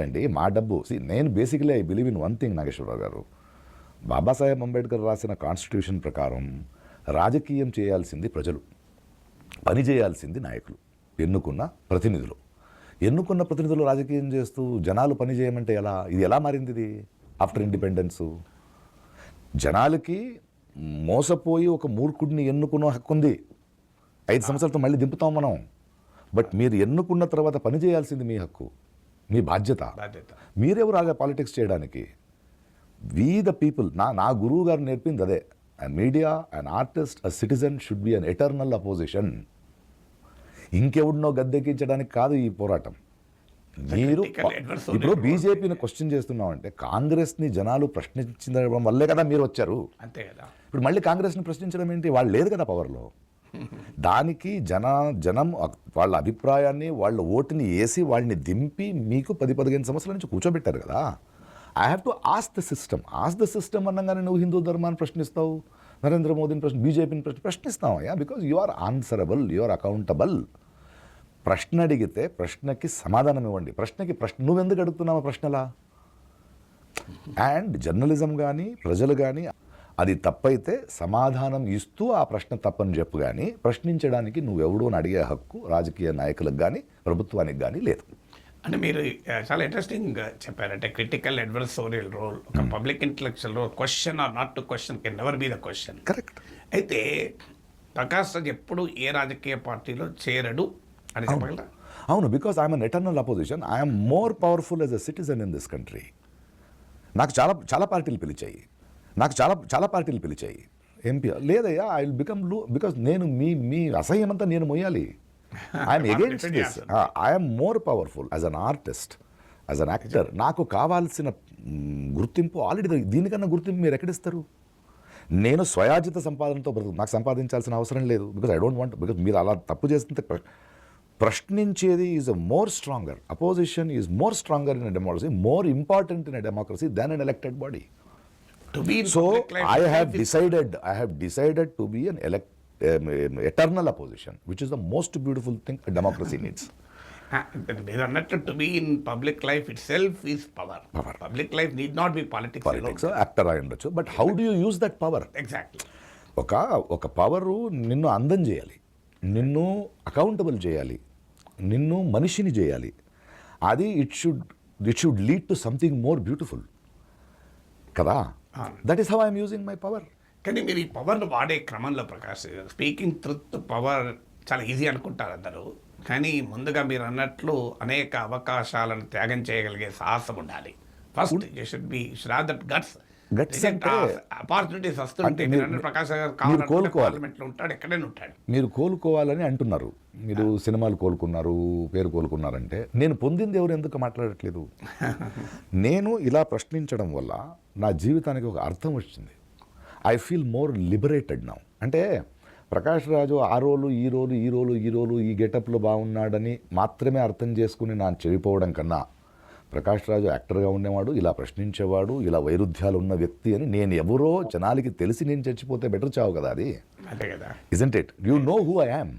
అండి మా డబ్బు నేను basically I believe in one thing Nageswara Rao గారు. బాబాసాహెబ్ అంబేద్కర్ రాసిన కాన్స్టిట్యూషన్ ప్రకారం రాజకీయం చేయాల్సింది ప్రజలు, పని చేయాల్సింది నాయకులు, ఎన్నుకున్న ప్రతినిధులు. ఎన్నుకున్న ప్రతినిధులు రాజకీయం చేస్తూ జనాలు పని చేయమంటే ఎలా? ఇది ఎలా మారింది? ఇది ఆఫ్టర్ ఇండిపెండెన్సు జనాలకి మోసపోయి ఒక మూర్ఖుడిని ఎన్నుకున్న హక్కు ఉంది. 5 సంవత్సరాలతో మళ్ళీ దింపుతాం మనం. బట్ మీరు ఎన్నుకున్న తర్వాత పని చేయాల్సింది మీ హక్కు, మీ బాధ్యత. మీరెవరు రాగా పాలిటిక్స్ చేయడానికి? We the people. నా గురువు గారు నేర్పింది అదే. And media, an artist, a citizen should be an eternal opposition. ఇంకెవడినో గద్దెక్కించడానికి కాదు ఈ పోరాటం. మీరు ఇప్పుడు బీజేపీని క్వశ్చన్ చేస్తున్నామంటే కాంగ్రెస్ని జనాలు ప్రశ్నించడం వల్లే కదా మీరు వచ్చారు. అంతే కదా. ఇప్పుడు మళ్ళీ కాంగ్రెస్ని ప్రశ్నించడం ఏంటి? వాళ్ళు లేదు కదా పవర్లో. దానికి జనం వాళ్ళ అభిప్రాయాన్ని, వాళ్ళ ఓటుని వేసి వాళ్ళని దింపి మీకు 10-15 సంవత్సరాల నుంచి కూర్చోబెట్టారు కదా. I have to ask the system. Ask the system అనగానే నువ్వు హిందూ ధర్మాన్ని ప్రశ్నిస్తావు, నరేంద్ర మోదీని బీజేపీని ప్రశ్నిస్తావు. Because you are answerable, you are accountable. ప్రశ్న అడిగితే ప్రశ్నకి సమాధానం ఇవ్వండి. ప్రశ్న నువ్వెందుకు అడుగుతున్నావు ప్రశ్నలా? అండ్ జర్నలిజం కానీ ప్రజలు కానీ అది తప్పైతే సమాధానం ఇస్తూ ఆ ప్రశ్న తప్పని చెప్పు. కానీ ప్రశ్నించడానికి నువ్వెవడో అని అడిగే హక్కు రాజకీయ నాయకులకు కానీ ప్రభుత్వానికి కానీ లేదు. అంటే మీరు చాలా ఇంట్రెస్టింగ్ చెప్పారంటే క్రిటికల్ అడ్వర్సోరియల్ రోల్, ఒక public intellectual role, question or not to question can never be the question. Correct. అయితే ప్రకాష్ రాజ్ ఎప్పుడు ఏ రాజకీయ పార్టీలో చేరడు అని చెప్పగలరా? అవును, because I'm an eternal opposition. I'm more powerful as a citizen in this country. నాకు చాలా పార్టీలు పిలిచాయి. ఎంపీ లేదయ్యా, ఐ విల్ బికమ్ బికాస్ నేను మీ అసహ్యమంతా నేను మొయ్యాలి. I'm against this. I'm more powerful as an artist, as an actor. నాకు కావాల్సిన గుర్తింపు ఆల్రెడీ, దీనికన్నా గుర్తింపు మీరు ఎక్కడిస్తారు? నేను స్వయార్జిత సంపాదనతో నాకు సంపాదించాల్సిన అవసరం లేదు. Because I don't want. Because మీరు అలా తప్పు చేస్తుంటే ప్రశ్నించేది is a more stronger. Opposition is more stronger in a democracy, more important in a democracy than an elected body. So I have decided to be an eternal opposition, which is the most beautiful thing a democracy needs. మీరు అన్నట్టు to be in public life itself is power. Public life need not be politics. Actor అయి ఉండొచ్చు, but how do you use that power? Exactly. ఒక power నిన్ను అందం చేయాలి, నిన్ను accountable చేయాలి, నిన్ను మనిషిని చేయాలి. అది it should lead to something more beautiful కదా. That is how I'm using my power. కానీ మీరు ఈ పవర్ను వాడే క్రమంలో ప్రకాష్, స్పీకింగ్ ట్రూత్ పవర్ చాలా ఈజీ అనుకుంటారు అందరూ. కానీ ముందుగా మీరు అన్నట్లు అనేక అవకాశాలను త్యాగం చేయగలిగే సాహసం ఉండాలి. First you should have that guts. Opportunities వస్తుంటే ప్రకాష్ గారు పార్లమెంట్లో ఉంటాడు, ఎక్కడైనా ఉంటాడు. మీరు కోలుకోవాలని అంటున్నారు. మీరు సినిమాలు కోలుకున్నారు, పేరు కోలుకున్నారంటే నేను పొందింది ఎవరు ఎందుకు మాట్లాడట్లేదు? నేను ఇలా ప్రశ్నించడం వల్ల నా జీవితానికి ఒక అర్థం వచ్చింది. I feel more liberated now. అంటే ప్రకాష్ రాజు ఆ రోలు ఈ గెటప్లో బాగున్నాడని మాత్రమే అర్థం చేసుకుని నా చెడిపోవడం కన్నా, ప్రకాష్ రాజు యాక్టర్గా ఉండేవాడు, ఇలా ప్రశ్నించేవాడు, ఇలా వైరుధ్యాలు ఉన్న వ్యక్తి అని నేను ఎవరో జనాలకి తెలిసి నేను చచ్చిపోతే బెటర్ చావు కదా. అది isn't it? You know who I am.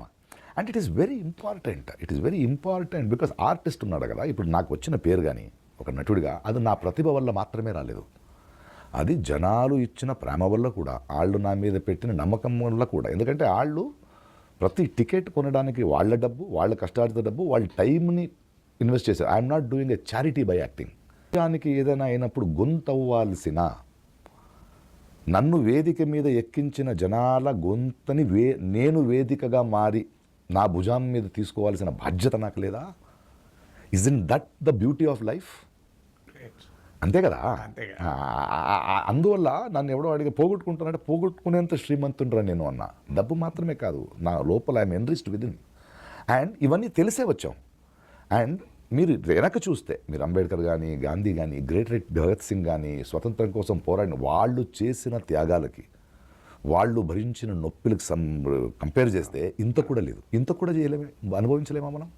And it is very important. Because artist ఉన్నాడు కదా. ఇప్పుడు నాకు వచ్చిన పేరు కానీ ఒక నటుడిగా అది నా ప్రతిభ వల్ల మాత్రమే రాలేదు. అది జనాలు ఇచ్చిన ప్రేమ వల్ల కూడా, వాళ్ళు నా మీద పెట్టిన నమ్మకం వల్ల కూడా. ఎందుకంటే వాళ్ళు ప్రతి టికెట్ కొనడానికి వాళ్ళ డబ్బు, వాళ్ళ కష్టార్జిత డబ్బు, వాళ్ళ టైంని ఇన్వెస్ట్ చేశారు. I'm not doing a charity by acting. దానికి ఏదైనా అయినప్పుడు గొంతవ్వాల్సిన, నన్ను వేదిక మీద ఎక్కించిన జనాల గొంతని నేను వేదికగా మారి నా భుజం మీద తీసుకోవాల్సిన బాధ్యత నాకు లేదా? Isn't that the beauty of life? అంతే కదా. అందువల్ల నన్ను ఎవడో అడిగి పోగొట్టుకుంటానంటే పోగొట్టుకునేంత శ్రీమంతుండ్రా నేను అన్న. డబ్బు మాత్రమే కాదు, నా లోపల ఐఎమ్ ఎన్రిచ్డ్ విదిన్. అండ్ ఇవన్నీ తెలిసే వచ్చాం. అండ్ మీరు వెనక చూస్తే మీరు అంబేద్కర్ కానీ, గాంధీ కానీ, గ్రేట్ భగత్ సింగ్ కానీ, స్వతంత్రం కోసం పోరాడిన వాళ్ళు చేసిన త్యాగాలకి, వాళ్ళు భరించిన నొప్పిలకు కంపేర్ చేస్తే ఇంత కూడా లేదు. ఇంత కూడా చేయలేమే, అనుభవించలేమా మనం?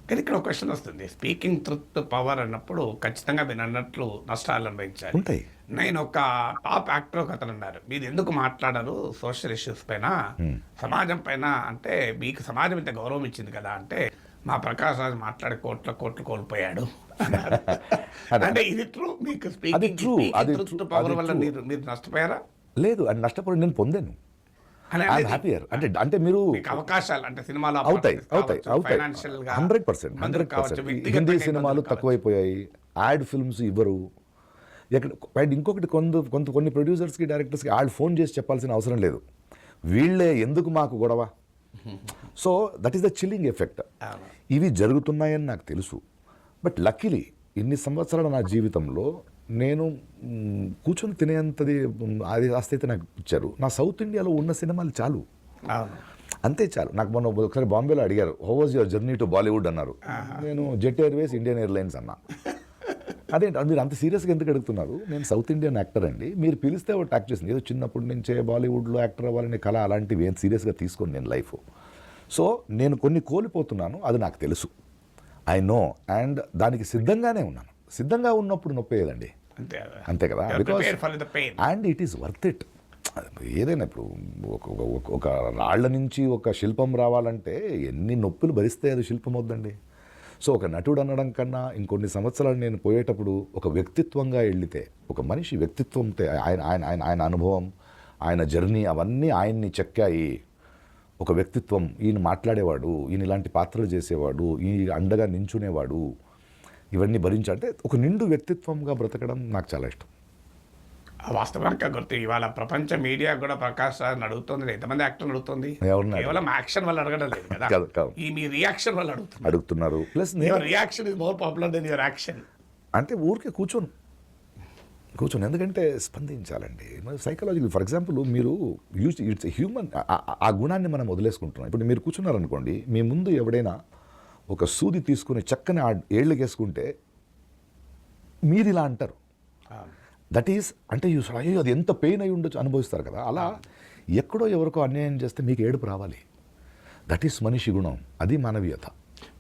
కానీ ఇక్కడ ఒక క్వశ్చన్ వస్తుంది. స్పీకింగ్ ట్రూత్ పవర్ అన్నప్పుడు ఖచ్చితంగా మీరు అన్నట్లు నష్టాలు అనుభవించాలి. ఉంటాయి. నేను ఒక టాప్ యాక్టర్ ఒక అతను అన్నారు, మీరు ఎందుకు మాట్లాడరు సోషల్ ఇష్యూస్ పైన, సమాజం పైన? అంటే మీకు సమాజం ఇంత గౌరవం ఇచ్చింది కదా అంటే, మా ప్రకాష్ రాజ్ మాట్లాడి కోట్లు కోల్పోయాడు అంటే ఇది ట్రూ మీకు అది true, అది true, పవర్ అది వల్ల true. మీరు నష్టపోయారా లేదు అది నష్టపోయి నేను పొందాను. అని ఐఎమ్ అనేది హ్యాపీయర్. అంటే మీరు మీకు అవకాశాలు అంటే సినిమాలో అవుతాయి 100%. హిందీ సినిమాలు తక్కువైపోయాయి, యాడ్ ఫిల్మ్స్ ఇవ్వరు. అండ్ ఇంకొకటి కొన్ని ప్రొడ్యూసర్స్కి డైరెక్టర్స్కి వాళ్ళు ఫోన్ చేసి చెప్పాల్సిన అవసరం లేదు, వీళ్ళే ఎందుకు మాకు గొడవ. So that is the chilling effect. ఇవి జరుగుతున్నాయని నాకు తెలుసు. బట్ లక్కీలీ ఇన్ని సంవత్సరాల నా జీవితంలో నేను కూర్చొని తినేంతది అది ఆస్తైతే నాకు ఇచ్చారు. నా సౌత్ ఇండియాలో ఉన్న సినిమాలు చాలు, అంతే చాలు. నాకు మొన్న ఒకసారి బాంబేలో అడిగారు, how was your journey to Bollywood అన్నారు. నేను జెట్ ఎయిర్వేస్, ఇండియన్ ఎయిర్లైన్స్ అన్నా. అదేంటి మీరు అంత సీరియస్గా ఎందుకు అడుగుతున్నారు? నేను సౌత్ ఇండియన్ యాక్టర్ అండి, మీరు పిలిస్తే ఒకటి యాక్ట్ చేసింది. ఏదో చిన్నప్పటి నుంచే బాలీవుడ్లో యాక్టర్ అవ్వాలనే కళ, అలాంటివి ఏం సీరియస్గా తీసుకొని నేను లైఫ్. సో నేను కొన్ని కోల్పోతున్నాను, అది నాకు తెలుసు, ఐ నో. అండ్ దానికి సిద్ధంగానే ఉన్నాను. సిద్ధంగా ఉన్నప్పుడు నొప్పేదండి, అంతే కదా. Because and it is worth it. ఏదైనా ఇప్పుడు ఒక రాళ్ల నుంచి ఒక శిల్పం రావాలంటే ఎన్ని నొప్పులు భరిస్తే అది శిల్పం అవుద్దండి. సో ఒక నటుడు అనడం కన్నా ఇంకొన్ని సంవత్సరాలు నేను పోయేటప్పుడు ఒక వ్యక్తిత్వంగా వెళితే, ఒక మనిషి వ్యక్తిత్వంతో ఆయన అనుభవం, ఆయన జర్నీ అవన్నీ ఆయన్ని చెక్కాయి. ఒక వ్యక్తిత్వం, ఈయన మాట్లాడేవాడు, ఈయన ఇలాంటి పాత్రలు చేసేవాడు, ఈ అండగా నించునేవాడు, ఇవన్నీ భరించాలంటే ఒక నిండు వ్యక్తిత్వంగా బ్రతకడం నాకు చాలా ఇష్టం. వాస్తవానికి గుర్తు ఇవాళ ప్రపంచ మీడియా కూడా ప్రకాష్ రాజ్ అడుగుతుంది, ఎంతమంది యాక్టర్లు అడుగుతుంది, కేవలం యాక్షన్ వల్ల అడగడం లేదు కదా, ఈ మీ రియాక్షన్ వల్ల అడుగుతున్నారు. Plus reaction is more popular than your action. అంటే ఊరికే కూర్చొని ఎందుకంటే స్పందించాలండి. సైకలాజికల్ ఫర్ ఎగ్జాంపుల్ మీరు ఇట్స్ హ్యూమన్, ఆ గుణాన్ని మనం వదిలేసుకుంటున్నాం. ఇప్పుడు మీరు కూర్చున్నారనుకోండి, మీ ముందు ఎవడైనా ఒక సూది తీసుకుని చక్కని ఆ ఏళ్ళు వేసుకుంటే మీరు ఇలా అంటారు. దట్ ఈస్ అంటే అయ్యో అది ఎంత పెయిన్ అయి ఉండొచ్చు అనుభవిస్తారు కదా. అలా ఎక్కడో ఎవరికో అన్యాయం చేస్తే మీకు ఏడుపు రావాలి. దట్ ఈస్ మనిషి గుణం, అది మానవీయత.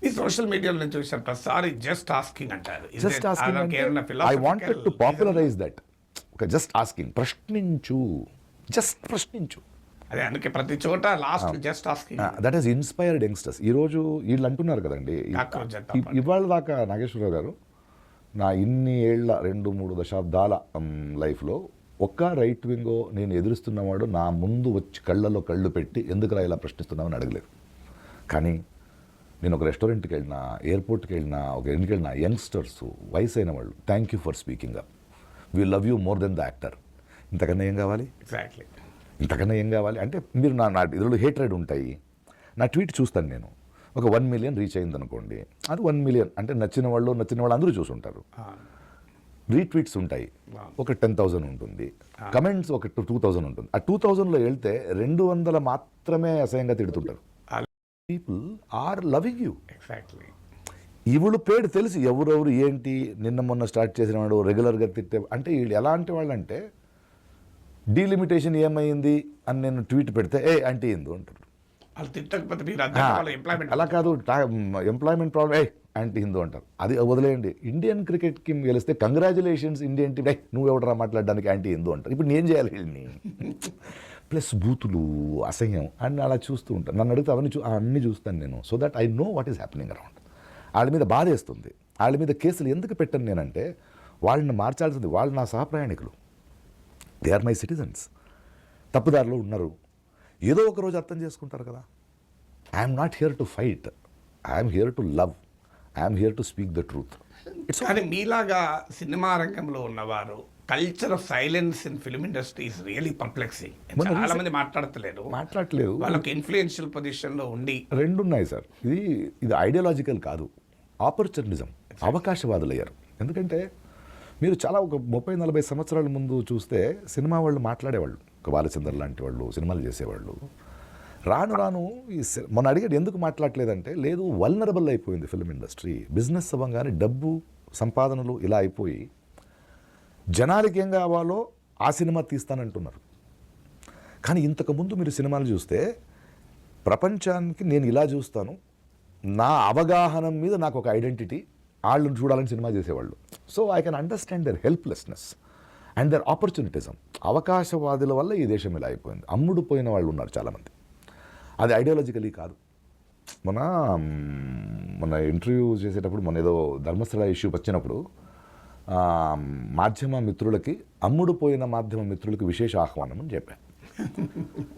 ఈ సోషల్ మీడియాలో నేను చూసాను ప్రతిసారి జస్ట్ ఆస్కింగ్ అంటారు. Just asking, I wanted to popularise that. ఒక జస్ట్ ఆస్కింగ్, ప్రశ్నించు, జస్ట్ ప్రశ్నించు. అదే అందుకే ప్రతి చోట last just asking. That is inspired youngsters. ఈరోజు వీళ్ళు అంటున్నారు కదండి, ఇవాళ దాకా నాగేశ్వరరావు గారు నా ఇన్ని ఏళ్ల 2-3 దశాబ్దాల లైఫ్లో ఒక్క రైట్ వింగో నేను ఎదురుస్తున్నవాడు నా ముందు వచ్చి కళ్ళలో కళ్ళు పెట్టి ఎందుకురా ఇలా ప్రశ్నిస్తున్నామని అడగలేదు. కానీ నేను ఒక రెస్టారెంట్కి వెళ్ళినా, ఎయిర్పోర్ట్కి వెళ్ళినా, ఒక ఇంటికి వెళ్ళినా, యంగ్స్టర్స్, వయసు అయిన వాళ్ళు, thank you for speaking up, we love you more than the actor. ఇంతకన్నా ఏం కావాలి? ఎగ్జాక్ట్లీ, ఇంతకన్నా ఏం కావాలి? అంటే మీరు నా ఇదిలో హేట్రెడ్ ఉంటాయి. నా ట్వీట్ చూస్తాను నేను, ఒక 1 మిలియన్ రీచ్ అయింది అనుకోండి, అది 1 మిలియన్ అంటే నచ్చిన వాళ్ళు అందరూ చూసుంటారు. రీట్వీట్స్ ఉంటాయి, ఒక 10,000 ఉంటుంది, కమెంట్స్ ఒక 2,000 ఉంటుంది. ఆ 2,000లో వెళ్తే 200 మాత్రమే అసహ్యంగా తిడుతుంటారు. People are loving you. Exactly. ఇవుడు పేరు తెలుసు ఎవరెవరు ఏంటి, నిన్న మొన్న స్టార్ట్ చేసిన వాడు రెగ్యులర్గా తిట్టే, అంటే వీళ్ళు ఎలాంటి వాళ్ళు అంటే డీలిమిటేషన్ ఏమైంది అని నేను ట్వీట్ పెడితే అంటే ఏందో అంటారు. వాళ్ళు తిట్టకపోతే అలా కాదు, ఎంప్లాయ్మెంట్ ప్రాబ్లం యాంటీ హిందూ అంటారు. అది వదిలేయండి. ఇండియన్ క్రికెట్కి గెలిస్తే కంగ్రాచులేషన్స్ ఇండియన్ టీమ్, నువ్వు ఎవడరా మాట్లాడడానికి యాంటీ హిందూ అంటారు. ఇప్పుడు నేను చేయాలి వీళ్ళని. ప్లస్ బూతులు, అసహ్యం అని అలా చూస్తూ ఉంటాను. నన్ను అడిగితే అన్నీ చూస్తాను నేను. So that I know what is happening around. వాళ్ళ మీద బాధేస్తుంది. వాళ్ళ మీద కేసులు ఎందుకు పెట్టను నేనంటే, వాళ్ళని మార్చాల్సింది వాళ్ళు నా సహప్రయాణికులు, దే ఆర్ మై సిటిజన్స్. తప్పుదారిలో ఉన్నారు, ఏదో ఒక రోజు అర్థం చేసుకుంటారు కదా. I'm not here to fight, I'm here to love, I'm here to speak the truth. కానీ మీలాగా సినిమా రంగంలో ఉన్నవారు culture of silence in film industry is really perplexing. చాలా మంది మాట్లాడట్లేదు, వాళ్ళకి ఇన్ఫ్లుయెన్షియల్ పొజిషన్లో ఉండి. రెండు ఉన్నాయి సార్. ఇది ఐడియాలజికల్ కాదు, ఆపర్చునిజం. అవకాశవాదులయ్యారు. ఎందుకంటే మీరు చాలా ఒక 30-40 సంవత్సరాల ముందు చూస్తే సినిమా వాళ్ళు మాట్లాడేవాళ్ళు, ఒక బాలచందర్ లాంటి వాళ్ళు సినిమాలు చేసేవాళ్ళు. రాను రాను మొన్న అడిగాడు ఎందుకు మాట్లాడలేదంటే, లేదు వల్నరబుల్ అయిపోయింది ఫిల్మ్ ఇండస్ట్రీ. బిజినెస్ అవ్వగానే డబ్బు సంపాదనలు ఇలా అయిపోయి జనాలకి ఏం కావాలో ఆ సినిమా తీస్తానంటున్నారు. కానీ ఇంతకుముందు మీరు సినిమాలు చూస్తే ప్రపంచానికి నేను ఇలా చూస్తాను, నా అవగాహన మీద నాకు ఒక ఐడెంటిటీ, వాళ్ళని చూడాలని సినిమా చేసేవాళ్ళు. So I can understand their helplessness and their opportunism. అవకాశవాదుల వల్ల ఈ దేశం ఇలా అయిపోయింది. అమ్ముడు పోయిన వాళ్ళు ఉన్నారు చాలామంది. అది ఐడియాలజికలీ కాదు, మన మన ఇంటర్వ్యూ చేసేటప్పుడు మన ఏదో ధర్మస్థల ఇష్యూ వచ్చినప్పుడు ఆ, మాధ్యమ మిత్రులకి అమ్ముడు పోయిన మాధ్యమ మిత్రులకి విశేష ఆహ్వానం అని చెప్పాను.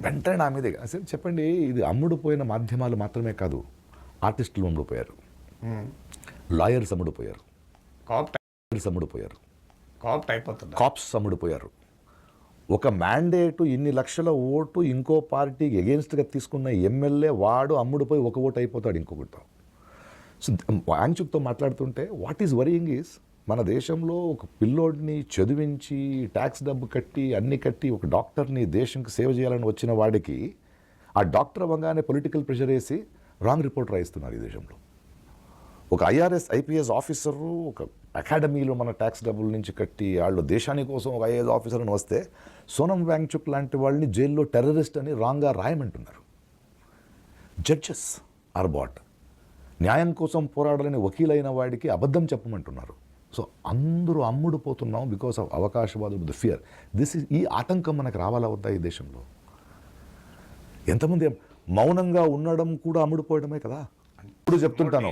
వెంటనే నా మీదే అసలు చెప్పండి, ఇది అమ్ముడు పోయిన మాధ్యమాలు మాత్రమే కాదు, ఆర్టిస్టులు అమ్ముడుపోయారు, లాయర్స్ అమ్ముడుపోయారు, లాయర్స్ అమ్ముడుపోయారు, కాప్స్ అమ్ముడుపోయారు. ఒక మ్యాండేటు ఇన్ని లక్షల ఓటు ఇంకో పార్టీకి ఎగెన్స్ట్గా తీసుకున్న ఎమ్మెల్యే వాడు అమ్ముడుపోయి ఒక ఓటు అయిపోతాడు ఇంకొకటితో. సో వాంగ్చుక్తో మాట్లాడుతుంటే వాట్ ఈజ్ వరీయింగ్ ఈజ్, మన దేశంలో ఒక పిల్లోడిని చదివించి ట్యాక్స్ డబ్బు కట్టి అన్ని కట్టి ఒక డాక్టర్ని దేశంకి సేవ చేయాలని వచ్చిన వాడికి ఆ డాక్టర్ అవ్వగానే పొలిటికల్ ప్రెషర్ వేసి రాంగ్ రిపోర్ట్ రాయిస్తున్నారు ఈ దేశంలో. ఒక ఐఆర్ఎస్ ఐపీఎస్ ఆఫీసరు ఒక అకాడమీలో మన ట్యాక్స్ డబ్బుల నుంచి కట్టి వాళ్ళు దేశాని కోసం ఒక ఐఏఎస్ ఆఫీసర్ని వస్తే సోనం వాంగ్చుక్ లాంటి వాళ్ళని జైల్లో టెర్రరిస్ట్ అని రాంగ్గా రాయమంటున్నారు. జడ్జెస్ ఆర్ బాట్, న్యాయం కోసం పోరాడాలని వకీలైన వాడికి అబద్ధం చెప్పమంటున్నారు. సో అందరూ అమ్ముడు పోతున్నాం బికాస్ ఆఫ్ అవకాశవాదం, ద ఫియర్. ఈ ఆటంకం మనకు రావాలా వద్దా ఈ దేశంలో? ఎంతమంది మౌనంగా ఉండడం కూడా అమ్ముడుపోవడమే కదా. ఇప్పుడు చెప్తుంటాను,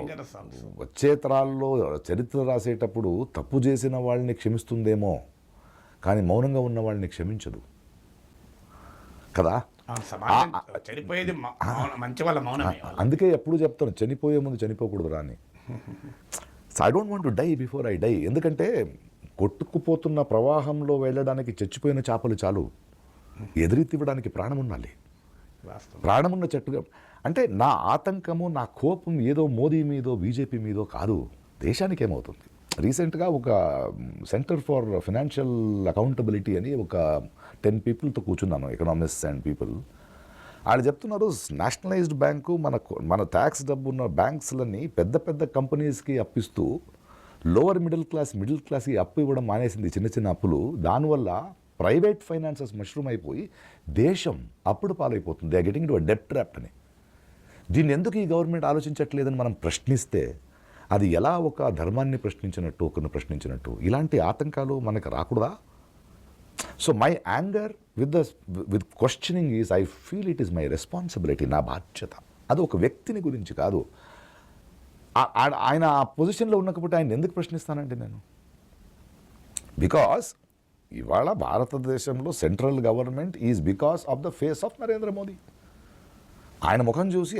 వచ్చే తరాల్లో చరిత్ర రాసేటప్పుడు తప్పు చేసిన వాళ్ళని క్షమిస్తుందేమో కానీ మౌనంగా ఉన్న వాళ్ళని క్షమించదు కదా. చనిపోయేది మంచి వాళ్ళ మౌనమే. అందుకే ఎప్పుడు చెప్తాను, చనిపోయే ముందు చనిపోకూడదురా అని. So I don't want to die before I die. ఎందుకంటే కొట్టుకుపోతున్న ప్రవాహంలో వెళ్ళడానికి చచ్చిపోయిన చేపలు చాలు, ఎదురెత్తివ్వడానికి ప్రాణం ఉండాలి. ప్రాణమున్న చెట్టుగా అంటే నా ఆతంకము, నా కోపం ఏదో మోదీ మీదో బీజేపీ మీదో కాదు, దేశానికి ఏమవుతుంది. రీసెంట్గా ఒక సెంటర్ ఫర్ ఫైనాన్షియల్ అకౌంటబిలిటీ అని ఒక 10 పీపుల్తో కూర్చున్నాను, ఎకనామిస్ట్స్ అండ్ పీపుల్. వాళ్ళు చెప్తున్నారు నేషనలైజ్డ్ బ్యాంకు మన ట్యాక్స్ డబ్బు ఉన్న బ్యాంక్స్లని పెద్ద పెద్ద కంపెనీస్కి అప్పిస్తూ లోవర్ మిడిల్ క్లాస్కి అప్పు ఇవ్వడం మానేసింది, చిన్న చిన్న అప్పులు. దానివల్ల ప్రైవేట్ ఫైనాన్సెస్ మష్రూమ్ అయిపోయి దేశం అప్పుడు పాలైపోతుంది. They are getting to a debt trap అని. దీన్ని ఎందుకు ఈ గవర్నమెంట్ ఆలోచించట్లేదని మనం ప్రశ్నిస్తే అది ఎలా ఒక ధర్మాన్ని ప్రశ్నించినట్టు, ఒకరిని ప్రశ్నించినట్టు. ఇలాంటి ఆతంకాలు మనకు రాకూడదా? So my anger with questioning is I feel it is my responsibility, నా బాధ్యత. అది ఒక వ్యక్తిని గురించి కాదు. ఆయన ఆ పొజిషన్లో ఉన్నకపోతే ఆయన ఎందుకు ప్రశ్నిస్తానండి నేను? బికాస్ ఇవాళ భారతదేశంలో central government is because of the face of Narendra Modi. ఆయన ముఖం చూసి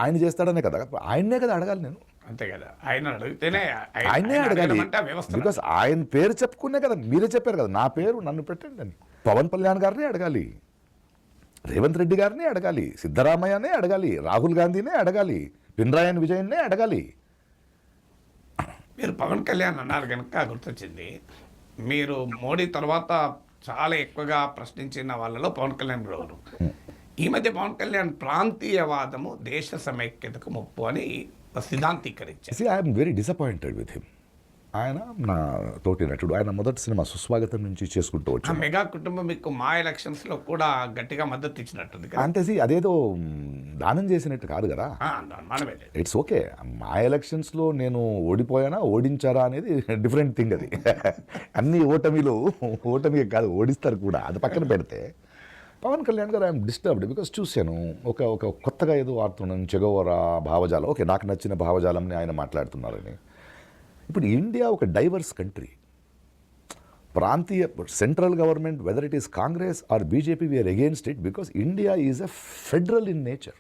ఆయన చేస్తాడనే కదా, ఆయన్నే కదా అడగాలి నేను. అంతే కదా, ఆయన అడిగితేనే ఆయన్నే అడగాలి. బికాస్ ఆయన పేరు చెప్పుకునే కదా, మీరే చెప్పారు కదా నా పేరు నన్ను పెట్టండి అని. పవన్ కళ్యాణ్ గారిని అడగాలి, రేవంత్ రెడ్డి గారిని అడగాలి, సిద్ధరామయ్యనే అడగాలి, రాహుల్ గాంధీనే అడగాలి, పినరాయన్ విజయన్నే అడగాలి. మీరు పవన్ కళ్యాణ్ అన్నారు కనుక గుర్తొచ్చింది, మీరు మోడీ తర్వాత చాలా ఎక్కువగా ప్రశ్నించిన వాళ్ళలో పవన్ కళ్యాణ్ గారు. ఈ మధ్య పవన్ కళ్యాణ్ ప్రాంతీయవాదము దేశ సమైక్యతకు ముప్పు అని సిద్ధాంతీకరించారు. I'm very disappointed with him. ఆయన నా తోటి నటుడు. ఆయన మొదటి సినిమా సుస్వాగతం నుంచి చేసుకుంటూ ఆ వచ్చాను. మెగా కుటుంబం మీకు మా ఎలక్షన్స్లో కూడా గట్టిగా మద్దతు ఇచ్చినట్టుంది కదా. అంటే అదేదో దానం చేసినట్టు కాదు కదా. మనమే ఇట్స్ ఓకే. మా ఎలక్షన్స్లో నేను ఓడిపోయానా ఓడించారా అనేది డిఫరెంట్ థింగ్. అది అన్ని ఓటమి కాదు, ఓడిస్తారు కూడా. అది పక్కన పెడితే పవన్ కళ్యాణ్ గారు ఐఎమ్ డిస్టర్బ్డ్ బికాస్ చూశాను ఒక కొత్తగా ఏదో ఆడుతున్నాను, చెగోవరా భావజాలం. ఓకే, నాకు నచ్చిన భావజాలంని ఆయన మాట్లాడుతున్నారని. ఇప్పుడు ఇండియా ఒక డైవర్స్ కంట్రీ. ప్రాంతీయ central government whether it is Congress or BJP we are against it because India is a federal in nature.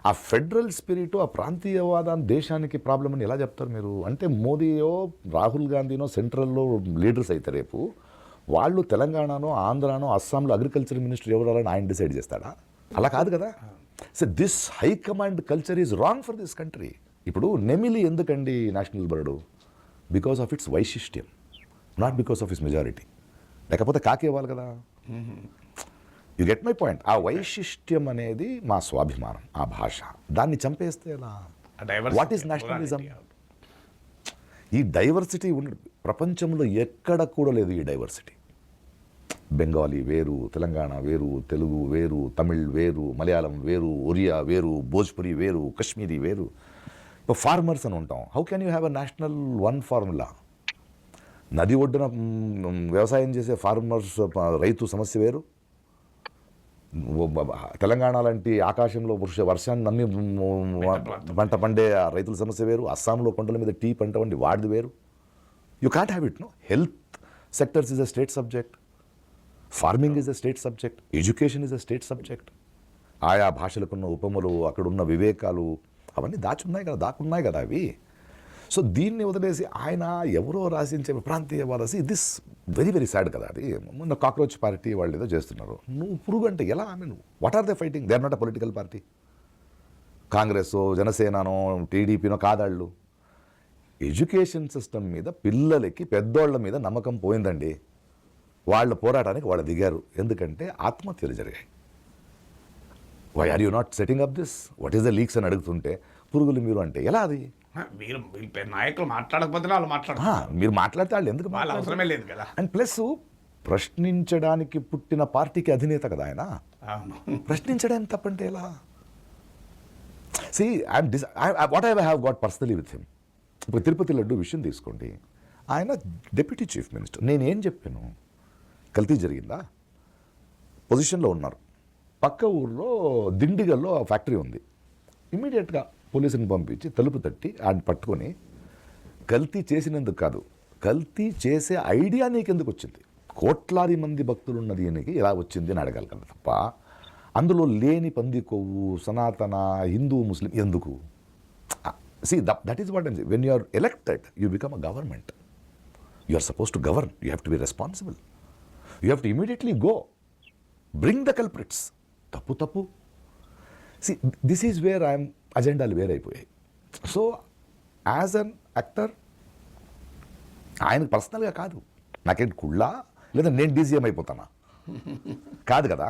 ఆ ఫెడరల్ స్పిరిట్, ఆ ప్రాంతీయవాదాన్ని దేశానికి ప్రాబ్లం అని ఎలా చెప్తారు మీరు? అంటే మోదీయో రాహుల్ గాంధీనో సెంట్రల్లో లీడర్స్ అయితే రేపు వాళ్ళు తెలంగాణనో ఆంధ్రానో అస్సాంలో అగ్రికల్చర్ మినిస్టర్ ఎవరాలని ఆయన డిసైడ్ చేస్తాడా? అలా కాదు కదా. So this high command culture is wrong for this country. ఇప్పుడు నెమిలి ఎందుకండి national bird? Because of its వైశిష్ట్యం, not because of its majority. లేకపోతే కాకేవాలి కదా. You get my point. ఆ వైశిష్ట్యం అనేది మా స్వాభిమానం, ఆ భాష. దాన్ని చంపేస్తే ఎలా? What is nationalism? ఈ డైవర్సిటీ ప్రపంచంలో ఎక్కడ కూడా లేదు. ఈ డైవర్సిటీ బెంగాలీ వేరు, తెలంగాణ వేరు, తెలుగు వేరు, తమిళ్ వేరు, మలయాళం వేరు, ఒరియా వేరు, భోజ్పురి వేరు, కశ్మీరీ వేరు. ఇప్పుడు ఫార్మర్స్ అని ఉంటాం. How can you have a national one formula? నది ఒడ్డున వ్యవసాయం చేసే ఫార్మర్స్ రైతు సమస్య వేరు, తెలంగాణ లాంటి ఆకాశంలో వర్షాన్ని నమ్మి పంట పండే ఆ రైతుల సమస్య వేరు, అస్సాంలో కొండల మీద టీ పంట వండి వాడిది వేరు. You can't have it. No, health sectors is a state subject, farming is a state subject, education is a state subject. ఆయా భాషలకున్న ఉపమలు, అక్కడున్న వివేకాలు అవన్నీ దాక్కున్నాయి కదా అవి. సో దీన్ని వదిలేసి ఆయన ఎవరో రాసించే ప్రాంతీయ వారసి, దిస్ వెరీ వెరీ సాడ్ కదా. అది మొన్న కాక్రోచ్ పార్టీ వాళ్ళు ఏదో చేస్తున్నారు. నువ్వు పురుగు అంటే ఎలా? I mean what are they fighting? They are not a political party. Congress, జనసేననో, టీడీపీనో కాదాళ్ళు. ఎడ్యుకేషన్ సిస్టమ్ మీద పిల్లలకి, పెద్దోళ్ల మీద నమ్మకం పోయిందండి. వాళ్ళ పోరాటానికి వాళ్ళు దిగారు. ఎందుకంటే ఆత్మహత్యలు జరిగాయి. Why are you not setting up this? What is the leaks అని అడుగుతుంటే పురుగులు మీరు అంటే ఎలా? అది మీరు నాయకులు మాట్లాడకపోతే వాళ్ళు మాట్లాడతారు. మీరు మాట్లాడితే వాళ్ళు ఎందుకు వాళ్ళ అవసరమే లేదు కదా. అండ్ ప్లస్ ప్రశ్నించడానికి పుట్టిన పార్టీకి అధినేత కదా ఆయన. అవును. ప్రశ్నించడానికి తప్పంటే ఎలా? See what I have got personally with him. ఇప్పుడు తిరుపతి లడ్డు విషయం తీసుకోండి. ఆయన డిప్యూటీ చీఫ్ మినిస్టర్. నేనేం చెప్పాను? కల్తీ జరిగిందా? పొజిషన్లో ఉన్నారు. పక్క ఊర్లో దిండిగల్లో ఫ్యాక్టరీ ఉంది. ఇమీడియట్గా పోలీసుని పంపించి తలుపు తట్టి ఆయన పట్టుకొని, కల్తీ చేసినందుకు కాదు, కల్తీ చేసే ఐడియా నీకెందుకు వచ్చింది? కోట్లాది మంది భక్తులు ఉన్న దీనికి ఎలా వచ్చింది అని అడగాలి కదా తప్ప అందులో లేని పంది కొవ్వు, సనాతన, హిందూ, ముస్లిం ఎందుకు? See, that is what I'm saying. When you are elected, you become a government. You are supposed to govern. You have to be responsible. You have to immediately go. Bring the culprits. Tappu. See, this is where I am, అజెండాలు వేరైపోయాయి. So as an actor ఆయనకు పర్సనల్గా కాదు, నాకేంటి కుళ్ళా లేదా నేను DCM అయిపోతానా? కాదు కదా.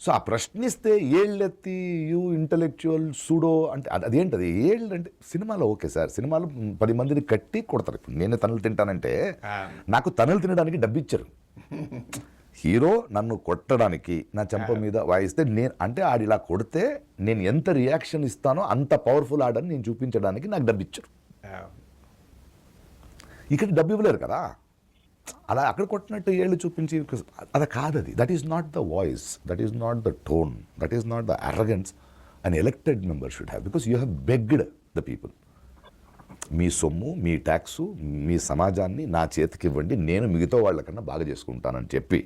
సో ఆ ప్రశ్నిస్తే ఏళ్ళెత్తి యూ ఇంటలెక్చువల్ సూడో అంటే అదేంటది? ఏళ్ళు అంటే సినిమాలో ఓకే సార్, సినిమాలో 10 మందిని కట్టి కొడతారు. ఇప్పుడు నేనే తనులు తింటానంటే నాకు తనులు తినడానికి డబ్బిచ్చారు. హీరో నన్ను కొట్టడానికి నా చెంప మీద వాయిస్తే నేను అంటే ఆడి ఇలా కొడితే నేను ఎంత రియాక్షన్ ఇస్తానో అంత పవర్ఫుల్ ఆడని నేను చూపించడానికి నాకు డబ్బిచ్చారు. ఇక్కడ డబ్బు ఇవ్వలేరు కదా. అలా అక్కడ కొట్టినట్టు ఏళ్ళు చూపించి అది కాదు. అది that is not the voice, that is not the tone, that is not the arrogance an elected member should have. Because you have begged the people. మీ సొమ్ము, మీ ట్యాక్సు, మీ సమాజాన్ని నా చేతికి ఇవ్వండి, నేను మిగతా వాళ్ళకన్నా బాగా చేసుకుంటానని చెప్పి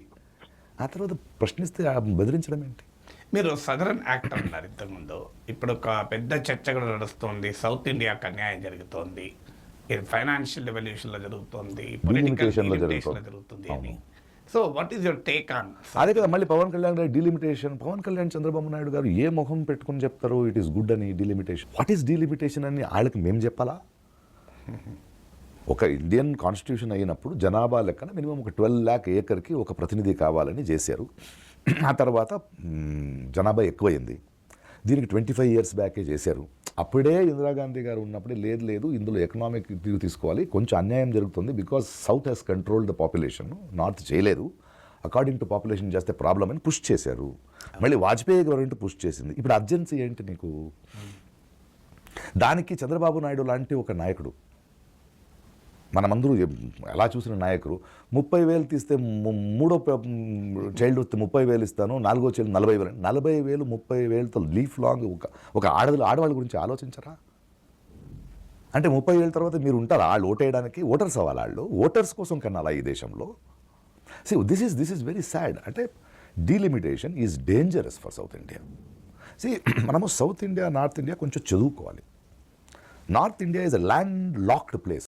ఆ తర్వాత ప్రశ్నిస్తే బెదిరించడం ఏంటి? మీరు సదరన్ యాక్టర్ అన్నారు ఇంతకుముందు. ఇప్పుడు ఒక పెద్ద చర్చ కూడా నడుస్తుంది. సౌత్ ఇండియాకి అన్యాయం జరుగుతోంది, ఇది ఫైనాన్షియల్ రెవల్యూషన్లో జరుగుతుంది, పొలిటికల్ జరుగుతుంది అని. So what is your take on? అదే కదా మళ్ళీ పవన్ కళ్యాణ్ గారి డీలిమిటేషన్. పవన్ కళ్యాణ్, చంద్రబాబు నాయుడు గారు ఏ ముఖం పెట్టుకుని చెప్తారు ఇట్ ఈస్ గుడ్ అని? డీలిమిటేషన్, వాట్ ఈస్ డీలిమిటేషన్ అని వాళ్ళకి మేము చెప్పాలా? ఒక ఇండియన్ కాన్స్టిట్యూషన్ అయినప్పుడు జనాభా లెక్కన మినిమం ఒక 12 lakh ఏకర్కి ఒక ప్రతినిధి కావాలని చేశారు. ఆ తర్వాత జనాభా ఎక్కువైంది. దీనికి 25 years బ్యాకే చేశారు. అప్పుడే ఇందిరాగాంధీ గారు ఉన్నప్పుడే లేదు ఇందులో ఎకనామిక్ తీసుకోవాలి, కొంచెం అన్యాయం జరుగుతుంది, because south has controlled the population, north చేయలేదు, అకార్డింగ్ టు పాపులేషన్ చేస్తే ప్రాబ్లం అని పుష్ చేశారు. మళ్ళీ వాజ్పేయి గవర్నమెంట్ పుష్ చేసింది. ఇప్పుడు అర్జెన్సీ ఏంటి నీకు? దానికి చంద్రబాబు నాయుడు లాంటి ఒక నాయకుడు, మనమందరూ ఎలా చూసిన నాయకుడు 30,000 తీస్తే మూడో చైల్డ్ వస్తే 30,000 ఇస్తాను, 4వ చైల్డ్ 40,000. 40,000 30,000తో లీఫ్ లాంగ్ ఒక ఆడవాళ్ళ గురించి ఆలోచించరా? అంటే 30,000 తర్వాత మీరు ఉంటారా? వాళ్ళు ఓటేయడానికి ఓటర్స్ అవ్వాలి. వాళ్ళు ఓటర్స్ కోసం కన్నాలా ఈ దేశంలో? See this is very sad. అంటే delimitation is dangerous for south India. See మనము సౌత్ ఇండియా, నార్త్ ఇండియా కొంచెం చదువుకోవాలి. North India is a land locked place.